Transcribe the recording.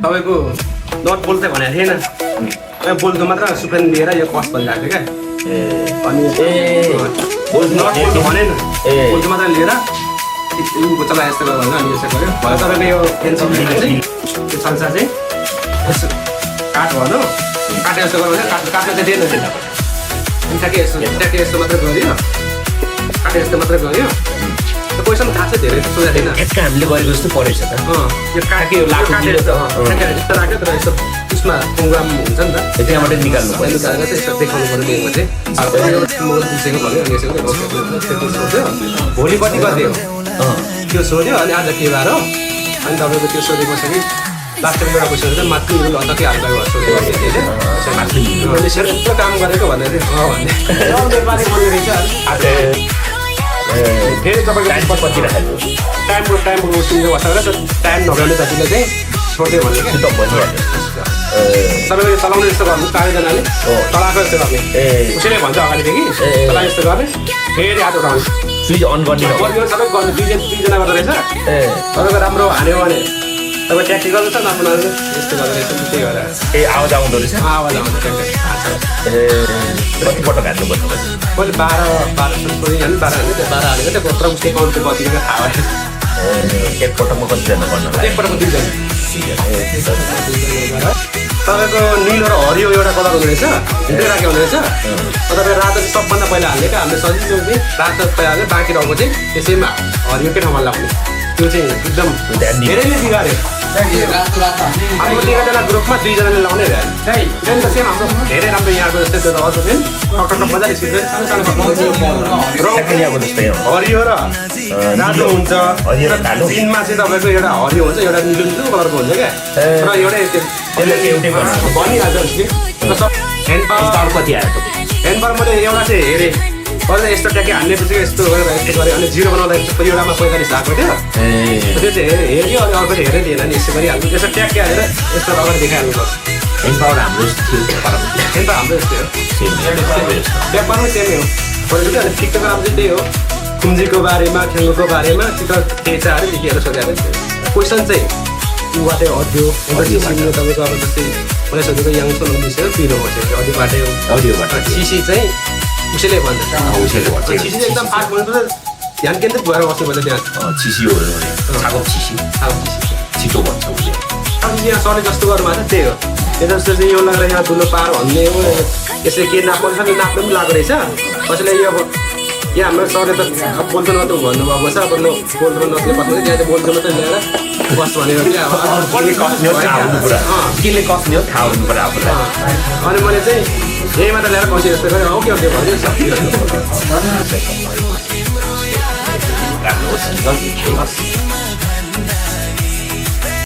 तपाईँको नट बोल्दै भनेको थिएन बोल्दो मात्र सुपेन लिएर यो कस भनिरहेको थियो क्या अनि नट बोल्दो भनेन बोल्दो मात्र लिएर चला यस्तो गर्यो भने अनि यसो गर्यो भरे तपाईँको यो पेन्सिल चाहिँ त्यो संसा चाहिँ यसो काट भन्नु काटेर यस्तो गर्यो भने काट्न चाहिँ दिएन ठ्याक्कै यस्तो मात्रै गऱ्यो काटेर यस्तो मात्रै गऱ्यो क्वेसन थाहा छ धेरै सोधेको थिएन ठ्याक्क हामीले गरेको जस्तो परेछ त यो काटेर यस्तो राख्यो तर यसो उसमा प्रोग्राम हुन्छ नि त त्यहाँबाट निकाल्नु पर्यो निकालेर चाहिँ यसो देखाउनु पर्यो दिएको चाहिँ अब म बुझेको भन्यो अनि यसो सोध्यो भोलि कति गरिदियो त्यो सोध्यो अनि आज के बार हो अनि तपाईँको त्यो सोधेपछि लास्टमा एउटा क्वेसन चाहिँ माथि अन्तकै हाल्दा सोधेको मैले सेयर यत्रो काम गरेको भनेर भन्ने नेपाली बोल्ने रहेछ फेरि तपाईँको कति राखेको टाइमको सुन्ने बसेर टाइम नभ्याउने जतिले चाहिँ छोड्दै भन्ने क्या त भनिहाल्यो तपाईँले चलाउने जस्तो गर्नु चारैजनाले चलाएको जस्तो गर्ने उसैले भन्छ अगाडिदेखि चलाए जस्तो गर्ने फेरि हात उठाउने स्विच अन गर्ने सबै गर्नु दुईजना गर्दो रहेछ तपाईँको राम्रो हाल्यो भने तपाईँ ट्याक्टिकल छ नआउनु यस्तो गर्दो रहेछ त्यही भएर आवाज आउँदो रहेछ आवाज आउँछ कति पटक हाल्नुपर्छ मैले 12 हालेको त्यो पत्र उसले काउन्टको बत्तीको थाहा भयो एकपटकमा कतिजना गर्नु एकपटकमा 2 जना तपाईँको निलो र हरियो एउटा कलर हुँदो रहेछ भित्रै राख्यो हुँदो रहेछ तपाईँ रातो चाहिँ सबभन्दा पहिला हाल्ने क्या हामीले सजिलो चाहिँ रातो पहिला हाल्ने बाँकी रहेको चाहिँ त्यसैमा हरियोकै ठाउँमा लाग्ने त्यो चाहिँ एकदम धेरै नै बिगाऱ्यो हाम्रो 13जना ग्रुपमा 2 जनाले लाउने सेम हाम्रो धेरै राम्रो यहाँको जस्तै त्यो अर्को चाहिँ टक्टक मजाले सिक्दै हरियो र रातो हुन्छ दिनमा चाहिँ तपाईँको एउटा हरियो हुन्छ एउटा निलो कलरको हुन्छ क्या र एउटै भनिहाल्छ ह्यान्ड पावर कति आयो ह्यान्ड पावर मैले एउटा चाहिँ हेरेँ पहिला यस्तो ट्याक्कै हाल्नेपछि यस्तो गरेर यस्तो गरेँ अनि 0 बनाउँदा एउटामा 45 भएको थियो त्यो चाहिँ हेऱ्यो अनि अर्को चाहिँ हेरेँ दिएन नि यस्तो गरिहाल्नु त्यसो ट्याक्कै हालेर यस्तो अगाडि देखाइहाल्नु पर्छ ह्यान्ड पावर हाम्रो ह्यान्ड पावर हाम्रो यस्तै हो व्यापार पनि सेमै हो पहिला चाहिँ अनि टिकटको नाम चाहिँ त्यही हो खुम्जीको बारेमा खेल्नुको बारेमा चित्र थेचाहरू लेखिएर सोधेको थियो क्वेसन चाहिँ ऊबाटै अडियो तपाईँको अब जस्तै मैले सोधेको याङसोल मिसेर पिरो बसेको अडियोबाट सिसी चाहिँ उसैले भन्छ चिसी चाहिँ एकदम फास्ट भन्नु ध्यान केन्द्रित भएर बस्नुपर्छ त्यहाँ चिसी हो छाको चिसी छिटो भन्छ उसले अब यहाँ सरले जस्तो गर्नुभएको छ त्यही हो यता जस्तो चाहिँ यो लगेर यहाँ ठुलो पार भन्ने हो यसले के नाप्नु छ नाप्नु पनि लाग्दो रहेछ कसैले यो अब यहाँ हाम्रो सरले त बोल्दो नत भन्नुभएको छ अब बोल्दो नतले बस्नु त्यहाँ चाहिँ बोल्दो मात्रै ल्याएर बस भनेर केले कस्ने हो थाहा हुनु पर्यो आफूलाई अनि मैले चाहिँ यही मात्र ल्याएर कसी जस्तो गरेँ ओके ओके भन्यो राख्नुहोस्